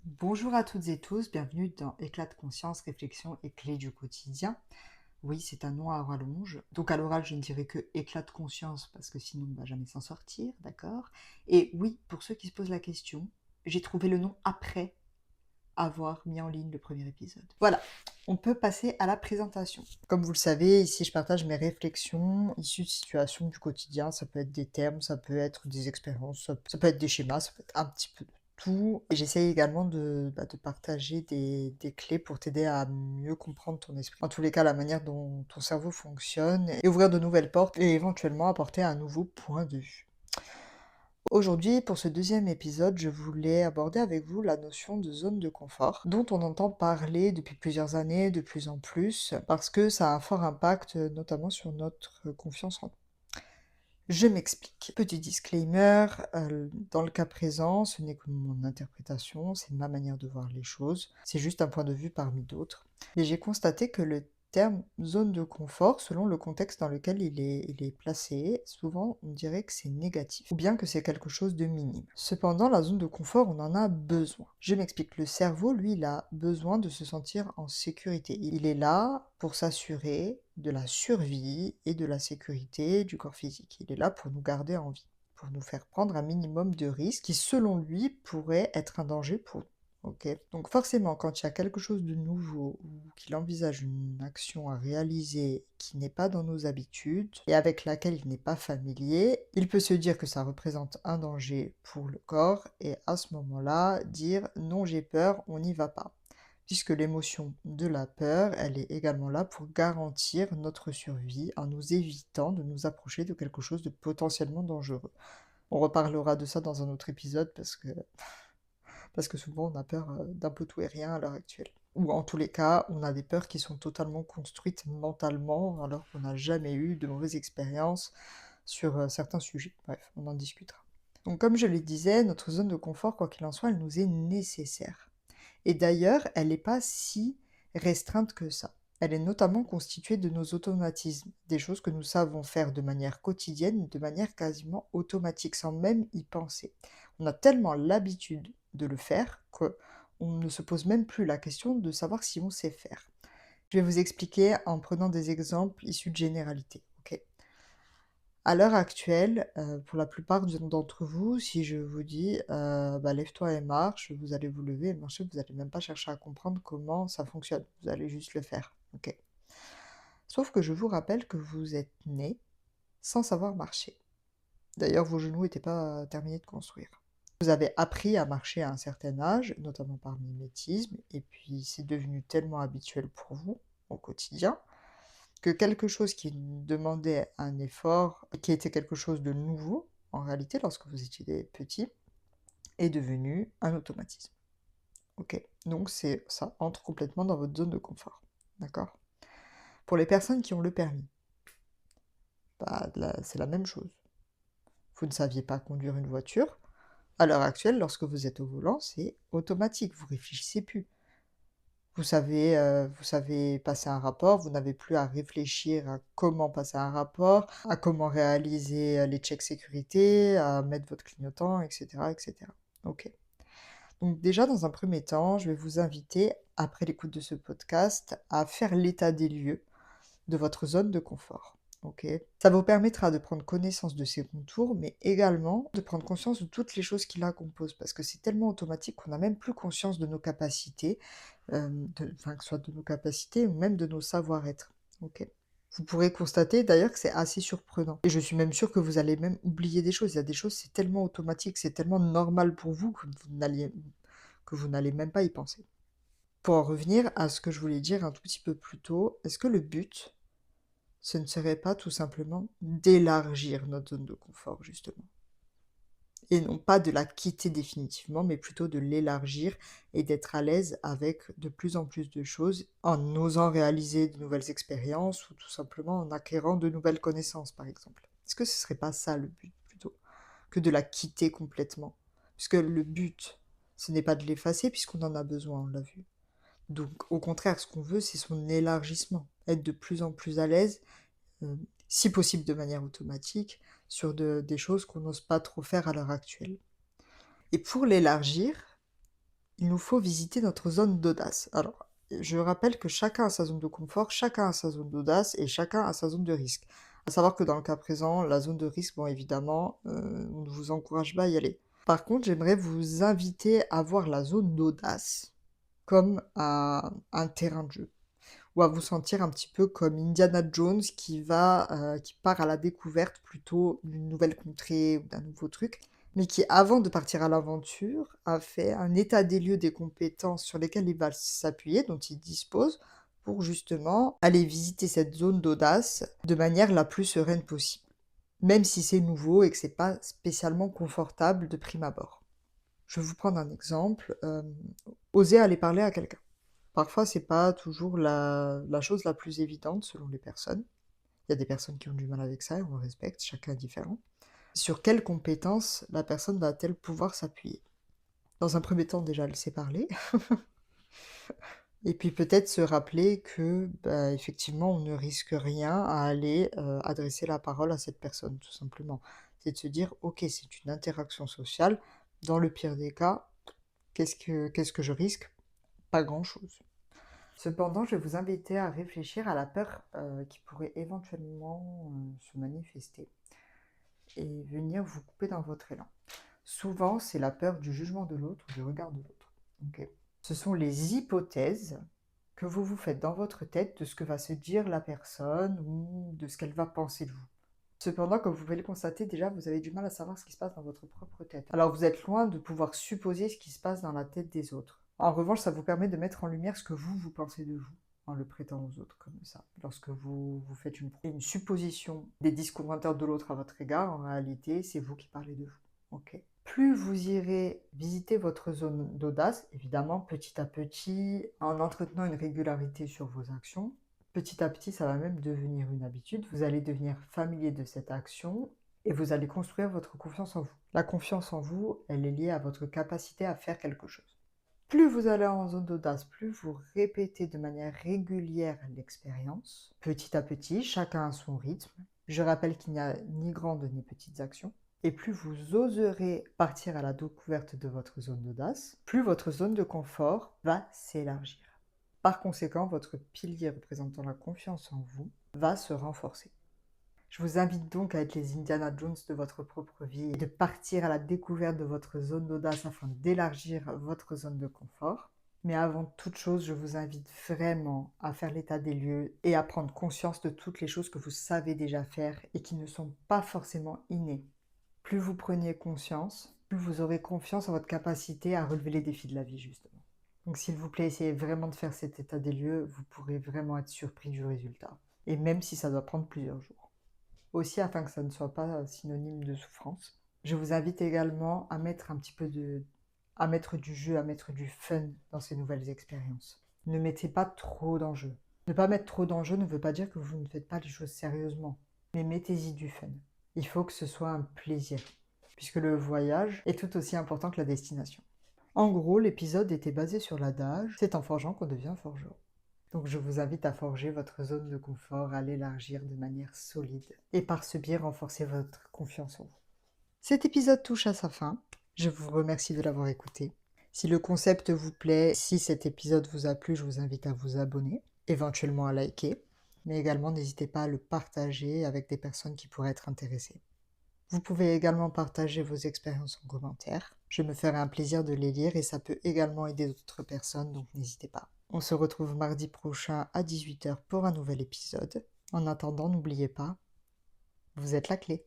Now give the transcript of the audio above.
Bonjour à toutes et tous, bienvenue dans Éclat de conscience, réflexion et clés du quotidien. Oui, c'est un nom à rallonge. Donc à l'oral, je ne dirais que éclat de conscience parce que sinon on ne va jamais s'en sortir, d'accord? Et oui, pour ceux qui se posent la question, j'ai trouvé le nom après avoir mis en ligne le premier épisode. Voilà, on peut passer à la présentation. Comme vous le savez, ici je partage mes réflexions issues de situations du quotidien. Ça peut être des termes, ça peut être des expériences, ça peut être des schémas, ça peut être un petit peu de tout. Et j'essaye également de partager des clés pour t'aider à mieux comprendre ton esprit. En tous les cas, la manière dont ton cerveau fonctionne et ouvrir de nouvelles portes et éventuellement apporter un nouveau point de vue. Aujourd'hui, pour ce deuxième épisode, je voulais aborder avec vous la notion de zone de confort, dont on entend parler depuis plusieurs années, de plus en plus, parce que ça a un fort impact, notamment sur notre confiance en nous. Je m'explique. Petit disclaimer, dans le cas présent, ce n'est que mon interprétation, c'est ma manière de voir les choses, c'est juste un point de vue parmi d'autres. Et j'ai constaté que le terme zone de confort, selon le contexte dans lequel il est placé, souvent on dirait que c'est négatif, ou bien que c'est quelque chose de minime. Cependant, la zone de confort, on en a besoin. Je m'explique, le cerveau, lui, il a besoin de se sentir en sécurité. Il est là pour s'assurer de la survie et de la sécurité du corps physique. Il est là pour nous garder en vie, pour nous faire prendre un minimum de risques qui, selon lui, pourrait être un danger pour nous. Ok. Donc forcément, quand il y a quelque chose de nouveau ou qu'il envisage une action à réaliser qui n'est pas dans nos habitudes et avec laquelle il n'est pas familier, il peut se dire que ça représente un danger pour le corps et à ce moment-là, dire non, j'ai peur, on n'y va pas. Puisque l'émotion de la peur, elle est également là pour garantir notre survie en nous évitant de nous approcher de quelque chose de potentiellement dangereux. On reparlera de ça dans un autre épisode parce que souvent on a peur d'un peu tout et rien à l'heure actuelle. Ou en tous les cas, on a des peurs qui sont totalement construites mentalement alors qu'on n'a jamais eu de mauvaises expériences sur certains sujets. Bref, on en discutera. Donc comme je le disais, notre zone de confort, quoi qu'il en soit, elle nous est nécessaire. Et d'ailleurs, elle n'est pas si restreinte que ça. Elle est notamment constituée de nos automatismes, des choses que nous savons faire de manière quotidienne, de manière quasiment automatique, sans même y penser. On a tellement l'habitude de le faire qu'on ne se pose même plus la question de savoir si on sait faire. Je vais vous expliquer en prenant des exemples issus de généralités. Ok. À l'heure actuelle, pour la plupart d'entre vous, si je vous dis, bah, «Lève-toi et marche», vous allez vous lever et marcher, vous allez même pas chercher à comprendre comment ça fonctionne. Vous allez juste le faire, OK? Sauf que je vous rappelle que vous êtes né sans savoir marcher. D'ailleurs, vos genoux n'étaient pas terminés de construire. Vous avez appris à marcher à un certain âge, notamment par mimétisme, et puis c'est devenu tellement habituel pour vous, au quotidien, que quelque chose qui demandait un effort, qui était quelque chose de nouveau, en réalité, lorsque vous étiez petit, est devenu un automatisme. Ok, donc ça entre complètement dans votre zone de confort. D'accord? Pour les personnes qui ont le permis, bah, c'est la même chose. Vous ne saviez pas conduire une voiture. À l'heure actuelle, lorsque vous êtes au volant, c'est automatique, vous réfléchissez plus. Vous savez passer un rapport, vous n'avez plus à réfléchir à comment passer un rapport, à comment réaliser, les checks sécurité, à mettre votre clignotant et cetera et cetera. OK. Donc déjà, dans un premier temps, je vais vous inviter, après l'écoute de ce podcast, à faire l'état des lieux de votre zone de confort. OK? Ça vous permettra de prendre connaissance de ses contours, mais également de prendre conscience de toutes les choses qui la composent, parce que c'est tellement automatique qu'on n'a même plus conscience de nos capacités, enfin, que ce soit de nos capacités ou même de nos savoir-être. OK? Vous pourrez constater d'ailleurs que c'est assez surprenant et je suis même sûre que vous allez même oublier des choses. Il y a des choses, c'est tellement automatique, c'est tellement normal pour vous que vous n'allez même pas y penser. Pour en revenir à ce que je voulais dire un tout petit peu plus tôt, est-ce que le but, ce ne serait pas tout simplement d'élargir notre zone de confort, justement? Et non pas de la quitter définitivement, mais plutôt de l'élargir et d'être à l'aise avec de plus en plus de choses, en osant réaliser de nouvelles expériences ou tout simplement en acquérant de nouvelles connaissances, par exemple. Est-ce que ce serait pas ça le but, plutôt, que de la quitter complètement? Puisque le but, ce n'est pas de l'effacer puisqu'on en a besoin, on l'a vu. Donc au contraire, ce qu'on veut, c'est son élargissement, être de plus en plus à l'aise, si possible de manière automatique, sur des choses qu'on n'ose pas trop faire à l'heure actuelle. Et pour l'élargir, il nous faut visiter notre zone d'audace. Alors, je rappelle que chacun a sa zone de confort, chacun a sa zone d'audace et chacun a sa zone de risque. À savoir que dans le cas présent, la zone de risque, bon évidemment, on ne vous encourage pas à y aller. Par contre, j'aimerais vous inviter à voir la zone d'audace comme un terrain de jeu, ou à vous sentir un petit peu comme Indiana Jones qui part à la découverte plutôt d'une nouvelle contrée ou d'un nouveau truc, mais qui, avant de partir à l'aventure, a fait un état des lieux des compétences sur lesquelles il va s'appuyer, dont il dispose, pour justement aller visiter cette zone d'audace de manière la plus sereine possible. Même si c'est nouveau et que c'est pas spécialement confortable de prime abord. Je vais vous prendre un exemple, oser aller parler à quelqu'un. Parfois, c'est pas toujours la chose la plus évidente selon les personnes. Il y a des personnes qui ont du mal avec ça et on le respecte, chacun est différent. Sur quelles compétences la personne va-t-elle pouvoir s'appuyer? Dans un premier temps, déjà, elle sait parler. Et puis peut-être se rappeler que, bah, effectivement, on ne risque rien à aller adresser la parole à cette personne, tout simplement. C'est de se dire, ok, c'est une interaction sociale. Dans le pire des cas, qu'est-ce que je risque? Pas grand-chose. Cependant, je vais vous inviter à réfléchir à la peur qui pourrait éventuellement se manifester et venir vous couper dans votre élan. Souvent, c'est la peur du jugement de l'autre ou du regard de l'autre. Ok. Ce sont les hypothèses que vous vous faites dans votre tête de ce que va se dire la personne ou de ce qu'elle va penser de vous. Cependant, comme vous pouvez le constater, déjà, vous avez du mal à savoir ce qui se passe dans votre propre tête. Alors, vous êtes loin de pouvoir supposer ce qui se passe dans la tête des autres. En revanche, ça vous permet de mettre en lumière ce que vous pensez de vous, en le prêtant aux autres comme ça. Lorsque vous faites une supposition des discours internes de l'autre à votre égard, en réalité, c'est vous qui parlez de vous. Ok. Plus vous irez visiter votre zone d'audace, évidemment, petit à petit, en entretenant une régularité sur vos actions, petit à petit, ça va même devenir une habitude. Vous allez devenir familier de cette action et vous allez construire votre confiance en vous. La confiance en vous, elle est liée à votre capacité à faire quelque chose. Plus vous allez en zone d'audace, plus vous répétez de manière régulière l'expérience. Petit à petit, chacun a son rythme. Je rappelle qu'il n'y a ni grandes ni petites actions. Et plus vous oserez partir à la découverte de votre zone d'audace, plus votre zone de confort va s'élargir. Par conséquent, votre pilier représentant la confiance en vous va se renforcer. Je vous invite donc à être les Indiana Jones de votre propre vie et de partir à la découverte de votre zone d'audace afin d'élargir votre zone de confort. Mais avant toute chose, je vous invite vraiment à faire l'état des lieux et à prendre conscience de toutes les choses que vous savez déjà faire et qui ne sont pas forcément innées. Plus vous preniez conscience, plus vous aurez confiance en votre capacité à relever les défis de la vie, justement. Donc s'il vous plaît, essayez vraiment de faire cet état des lieux, vous pourrez vraiment être surpris du résultat. Et même si ça doit prendre plusieurs jours. Aussi, afin que ça ne soit pas synonyme de souffrance, je vous invite également à mettre à mettre du jeu, à mettre du fun dans ces nouvelles expériences. Ne mettez pas trop d'enjeux. Ne pas mettre trop d'enjeux ne veut pas dire que vous ne faites pas les choses sérieusement, mais mettez-y du fun. Il faut que ce soit un plaisir, puisque le voyage est tout aussi important que la destination. En gros, l'épisode était basé sur l'adage « c'est en forgeant qu'on devient forgeron ». Donc je vous invite à forger votre zone de confort, à l'élargir de manière solide, et par ce biais renforcer votre confiance en vous. Cet épisode touche à sa fin. Je vous remercie de l'avoir écouté. Si le concept vous plaît, si cet épisode vous a plu, je vous invite à vous abonner, éventuellement à liker, mais également n'hésitez pas à le partager avec des personnes qui pourraient être intéressées. Vous pouvez également partager vos expériences en commentaire. Je me ferai un plaisir de les lire et ça peut également aider d'autres personnes, donc n'hésitez pas. On se retrouve mardi prochain à 18 h pour un nouvel épisode. En attendant, n'oubliez pas, vous êtes la clé.